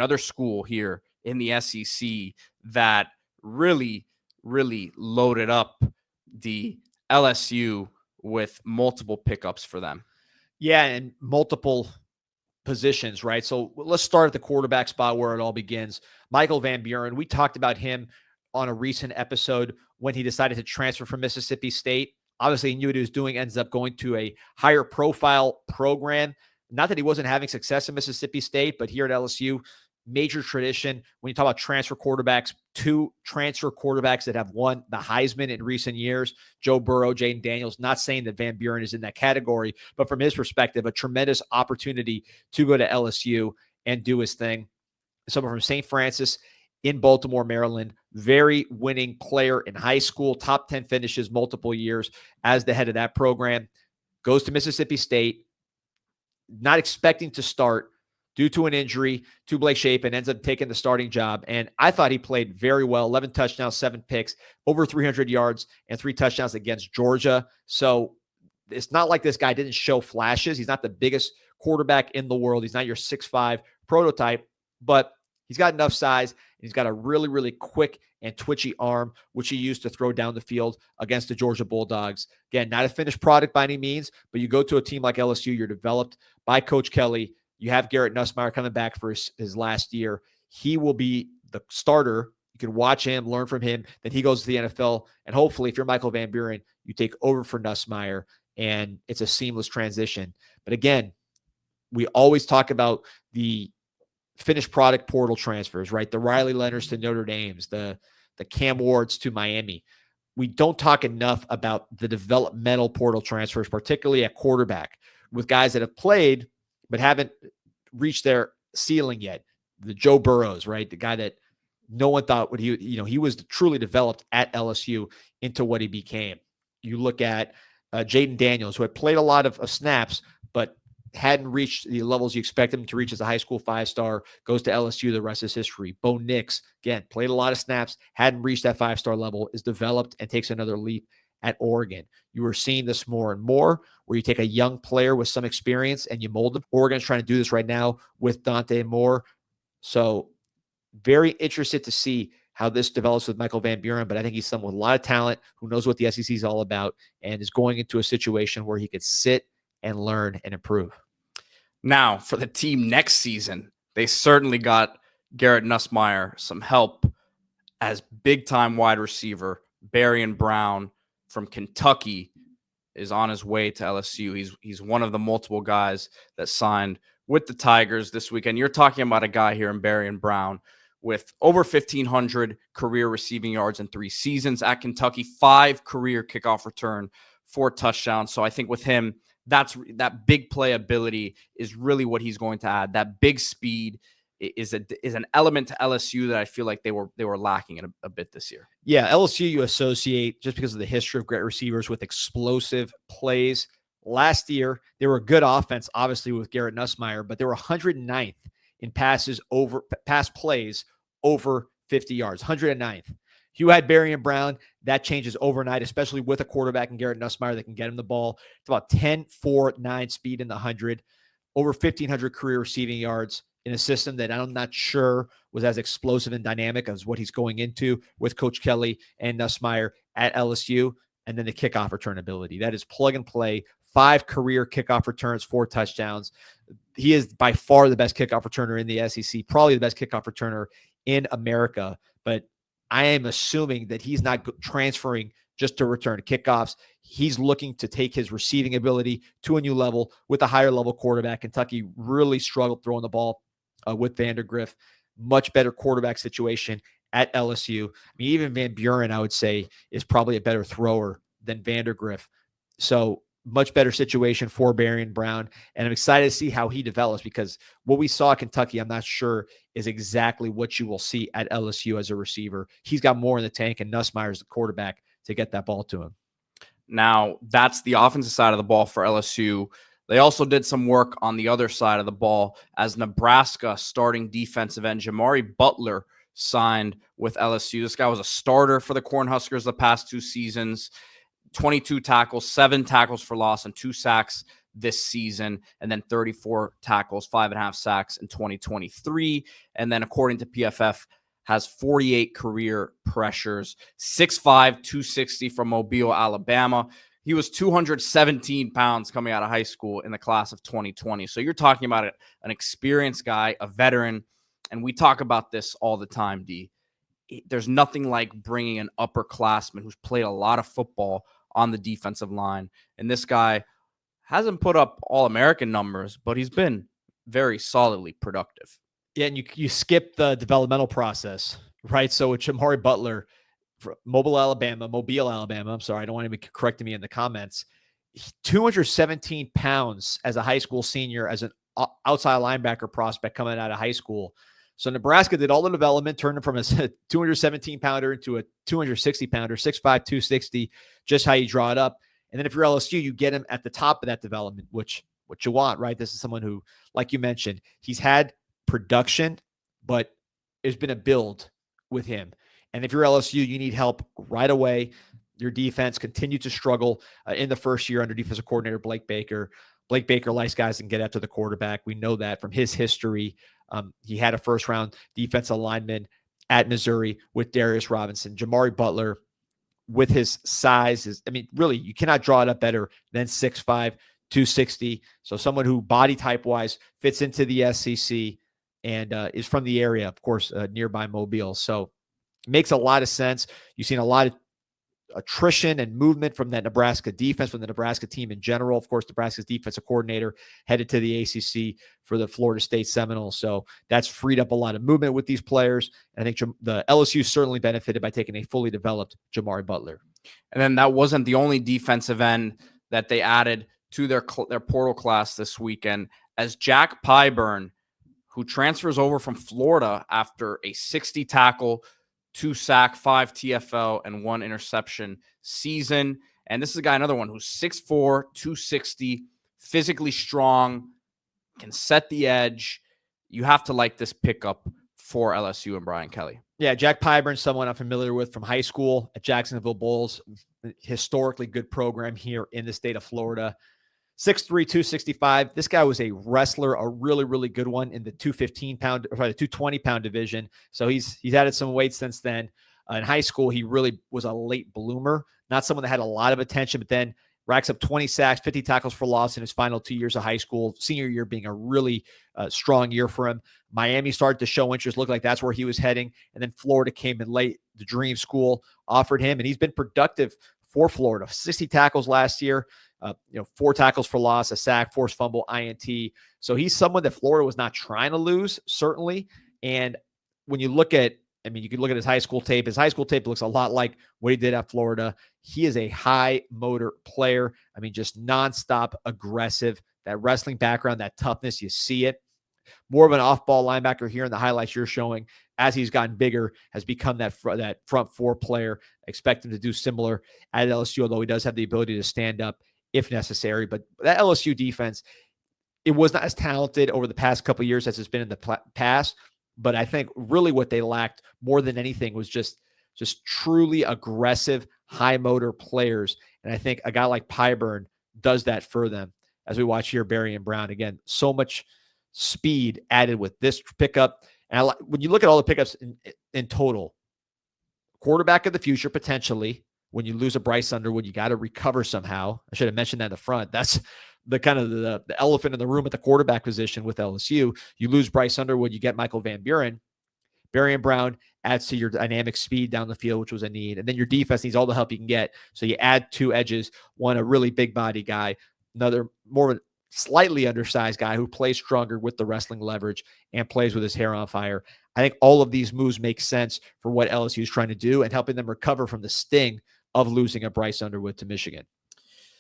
another school here in the SEC that really, really loaded up the LSU with multiple pickups for them. Yeah, and multiple positions, right? So let's start at the quarterback spot where it all begins. Michael Van Buren, we talked about him on a recent episode when he decided to transfer from Mississippi State. Obviously, he knew what he was doing, ends up going to a higher profile program. Not that he wasn't having success in Mississippi State, but here at LSU, major tradition. When you talk about transfer quarterbacks, 2 transfer quarterbacks that have won the Heisman in recent years, Joe Burrow, Jaden Daniels. Not saying that Van Buren is in that category, but from his perspective, a tremendous opportunity to go to LSU and do his thing. Someone from St. Francis in Baltimore, Maryland, very winning player in high school, top 10 finishes multiple years as the head of that program, goes to Mississippi State, not expecting to start due to an injury to Blake Shapen, ends up taking the starting job. And I thought he played very well, 11 touchdowns, 7 picks, over 300 yards, and 3 touchdowns against Georgia. So it's not like this guy didn't show flashes. He's not the biggest quarterback in the world. He's not your 6'5" prototype, but he's got enough size, and he's got a really, really quick and twitchy arm, which he used to throw down the field against the Georgia Bulldogs. Again, not a finished product by any means, but you go to a team like LSU, you're developed by Coach Kelly. You have Garrett Nussmeier coming back for his last year. He will be the starter. You can watch him, learn from him. Then he goes to the NFL. And hopefully, if you're Michael Van Buren, you take over for Nussmeier, and it's a seamless transition. But again, we always talk about the finished product portal transfers, right? The Riley Leonards to Notre Dame's, the Cam Wards to Miami. We don't talk enough about the developmental portal transfers, particularly at quarterback, with guys that have played but haven't reached their ceiling yet. The Joe Burrows, right? The guy that no one thought would he was truly developed at LSU into what he became. You look at Jaden Daniels, who had played a lot of snaps, but hadn't reached the levels you expect him to reach as a high school 5-star, goes to LSU, the rest is history. Bo Nix, again, played a lot of snaps, hadn't reached that 5-star level, is developed and takes another leap at Oregon. You are seeing this more and more, where you take a young player with some experience and you mold them. Oregon's trying to do this right now with Dante Moore. So very interested to see how this develops with Michael Van Buren, but I think he's someone with a lot of talent who knows what the SEC is all about and is going into a situation where he could sit and learn and improve. Now, for the team next season, they certainly got Garrett Nussmeier some help as big-time wide receiver. Barion Brown from Kentucky is on his way to LSU. He's one of the multiple guys that signed with the Tigers this weekend. You're talking about a guy here in Barion Brown with over 1,500 career receiving yards in 3 seasons at Kentucky, 5 career kickoff return, 4 touchdowns. So I think with him, that big play ability is really what he's going to add. That big speed is an element to LSU that I feel like they were lacking a bit this year. Yeah, LSU you associate, just because of the history of great receivers, with explosive plays. Last year, they were a good offense, obviously, with Garrett Nussmeier, but they were 109th in pass plays over 50 yards, 109th. You had Barion Brown. That changes overnight, especially with a quarterback in Garrett Nussmeier that can get him the ball. It's about 10.49 speed in the 100, over 1,500 career receiving yards in a system that I'm not sure was as explosive and dynamic as what he's going into with Coach Kelly and Nussmeier at LSU. And then the kickoff return ability. That is plug and play. 5 career kickoff returns, 4 touchdowns. He is by far the best kickoff returner in the SEC, probably the best kickoff returner in America. But I am assuming that he's not transferring just to return kickoffs. He's looking to take his receiving ability to a new level with a higher level quarterback. Kentucky really struggled throwing the ball with Vandergriff. Much better quarterback situation at LSU. I mean, even Van Buren, I would say, is probably a better thrower than Vandergriff. So much better situation for Barion Brown. And I'm excited to see how he develops, because what we saw at Kentucky, I'm not sure is exactly what you will see at LSU as a receiver. He's got more in the tank, and Nussmeier's the quarterback to get that ball to him. Now, that's the offensive side of the ball for LSU. They also did some work on the other side of the ball as Nebraska starting defensive end Jimari Butler signed with LSU. This guy was a starter for the Cornhuskers the past 2 seasons. 22 tackles, 7 tackles for loss, and 2 sacks this season, and then 34 tackles, 5.5 sacks in 2023. And then according to PFF, has 48 career pressures, 6'5", 260 from Mobile, Alabama. He was 217 pounds coming out of high school in the class of 2020. So you're talking about an experienced guy, a veteran, and we talk about this all the time, D. There's nothing like bringing an upperclassman who's played a lot of football on the defensive line. And this guy hasn't put up All-American numbers, but he's been very solidly productive. Yeah, and you skip the developmental process, right? So with Jimari Butler, Mobile, Alabama, I'm sorry, I don't want anybody correcting me in the comments. 217 pounds as a high school senior, as an outside linebacker prospect coming out of high school. So Nebraska did all the development, turned him from a 217-pounder into a 260-pounder, 6'5", 260, just how you draw it up. And then if you're LSU, you get him at the top of that development, which what you want, right? This is someone who, like you mentioned, he's had production, but there's been a build with him. And if you're LSU, you need help right away. Your defense continued to struggle in the first year under defensive coordinator Blake Baker. Blake Baker likes guys that can get after the quarterback. We know that from his history. He had a first-round defensive lineman at Missouri with Darius Robinson. Jimari Butler, with his size, really, you cannot draw it up better than 6'5", 260. So someone who body type-wise fits into the SEC and is from the area, of course, nearby Mobile. So it makes a lot of sense. You've seen a lot of attrition and movement from that Nebraska defense, from the Nebraska team in general. Of course, Nebraska's defensive coordinator headed to the ACC for the Florida State Seminoles. So that's freed up a lot of movement with these players. And I think the LSU certainly benefited by taking a fully developed Jimari Butler. And then that wasn't the only defensive end that they added to their portal class this weekend, as Jack Pyburn, who transfers over from Florida after a 60 tackle, 2 sack, 5 TFL, and 1 interception season. And this is a guy, another one who's 6'4", 260, physically strong, can set the edge. You have to like this pickup for LSU and Brian Kelly. Yeah, Jack Pyburn, someone I'm familiar with from high school at Jacksonville Bulls. Historically good program here in the state of Florida. 6'3", 265. This guy was a wrestler, a really, really good one in the 220-pound division. So he's added some weight since then. In high school, he really was a late bloomer, not someone that had a lot of attention, but then racks up 20 sacks, 50 tackles for loss in his final 2 years of high school, senior year being a really strong year for him. Miami started to show interest, looked like that's where he was heading. And then Florida came in late. The dream school offered him, and he's been productive for Florida. 60 tackles last year. 4 tackles for loss, a sack, forced fumble, INT. So he's someone that Florida was not trying to lose, certainly. And when you look at, you can look at his high school tape. His high school tape looks a lot like what he did at Florida. He is a high motor player. Just nonstop aggressive. That wrestling background, that toughness, you see it. More of an off-ball linebacker here in the highlights you're showing. As he's gotten bigger, has become that front 4 player. Expect him to do similar at LSU, although he does have the ability to stand up if necessary. But that LSU defense, it was not as talented over the past couple of years as it's been in the past. But I think really what they lacked more than anything was just truly aggressive, high motor players. And I think a guy like Pyburn does that for them. As we watch here, Barion Brown, again, so much speed added with this pickup. And when you look at all the pickups in total, quarterback of the future, potentially. When you lose a Bryce Underwood, you got to recover somehow. I should have mentioned that in the front. That's the kind of the elephant in the room at the quarterback position with LSU. You lose Bryce Underwood, you get Michael Van Buren. Barion Brown adds to your dynamic speed down the field, which was a need. And then your defense needs all the help you can get. So you add 2 edges, one a really big body guy, another more of a slightly undersized guy who plays stronger with the wrestling leverage and plays with his hair on fire. I think all of these moves make sense for what LSU is trying to do and helping them recover from the sting of losing a Bryce Underwood to Michigan.